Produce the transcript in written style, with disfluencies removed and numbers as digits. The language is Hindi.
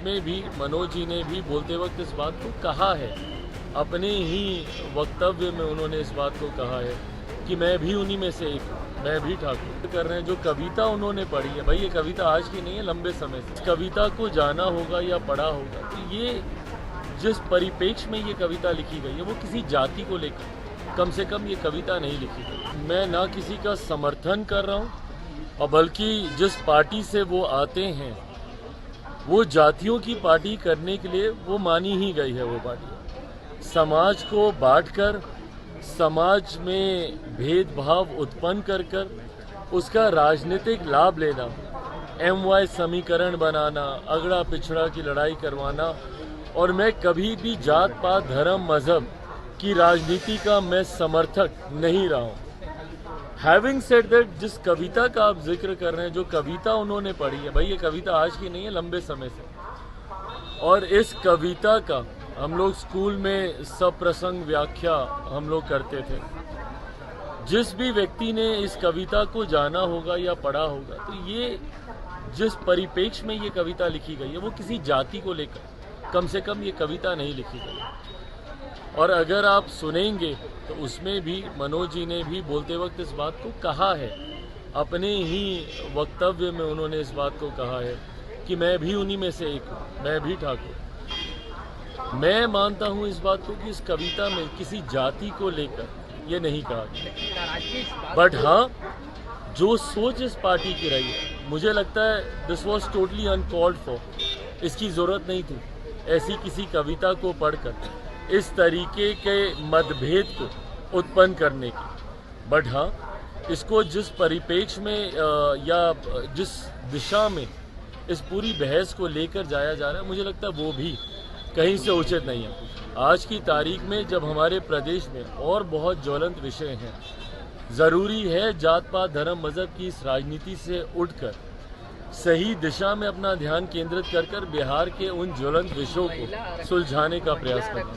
उसमें भी मनोज जी ने भी बोलते वक्त इस बात को कहा है, अपने ही वक्तव्य में उन्होंने इस बात को कहा है कि मैं भी उन्हीं में से एक हूँ, मैं भी ठाकुर कर रहे हैं। जो कविता उन्होंने पढ़ी है, भाई ये कविता आज की नहीं है, लंबे समय से इस कविता को जाना होगा या पढ़ा होगा। तो ये जिस परिप्रेक्ष्य में ये कविता लिखी गई है वो किसी जाति को लेकर कम से कम ये कविता नहीं लिखी गई। मैं ना किसी का समर्थन कर रहा हूँ, और बल्कि जिस पार्टी से वो आते हैं वो जातियों की पार्टी करने के लिए वो मानी ही गई है। वो पार्टी समाज को बांटकर, समाज में भेदभाव उत्पन्न कर उसका राजनीतिक लाभ लेना, MY समीकरण बनाना, अगड़ा पिछड़ा की लड़ाई करवाना। और मैं कभी भी जात पात धर्म मजहब की राजनीति का मैं समर्थक नहीं रहा हूँ। हैविंग सेड दैट, जिस कविता का आप जिक्र कर रहे हैं, जो कविता उन्होंने पढ़ी है, भाई ये कविता आज की नहीं है, लंबे समय से। और इस कविता का हम लोग स्कूल में सप्रसंग व्याख्या हम लोग करते थे। जिस भी व्यक्ति ने इस कविता को जाना होगा या पढ़ा होगा, तो ये जिस परिप्रेक्ष्य में ये कविता लिखी गई है वो किसी जाति को लेकर कम से कम ये कविता नहीं लिखी गई। और अगर आप सुनेंगे तो उसमें भी मनोज जी ने भी बोलते वक्त इस बात को कहा है, अपने ही वक्तव्य में उन्होंने इस बात को कहा है कि मैं भी उन्हीं में से एक हूँ, मैं भी ठाकुर। मैं मानता हूँ इस बात को कि इस कविता में किसी जाति को लेकर ये नहीं कहा गया। बट हाँ, जो सोच इस पार्टी की रही है, मुझे लगता है this was totally uncalled for. इसकी ज़रूरत नहीं थी ऐसी किसी कविता को पढ़कर इस तरीके के मतभेद को उत्पन्न करने की। बट हाँ, इसको जिस परिप्रेक्ष्य में या जिस दिशा में इस पूरी बहस को लेकर जाया जा रहा है, मुझे लगता है वो भी कहीं से उचित नहीं है। आज की तारीख में जब हमारे प्रदेश में और बहुत ज्वलंत विषय हैं, ज़रूरी है जात पात धर्म मजहब की इस राजनीति से उठकर सही दिशा में अपना ध्यान केंद्रित कर बिहार के उन ज्वलंत विषयों को सुलझाने का प्रयास करना।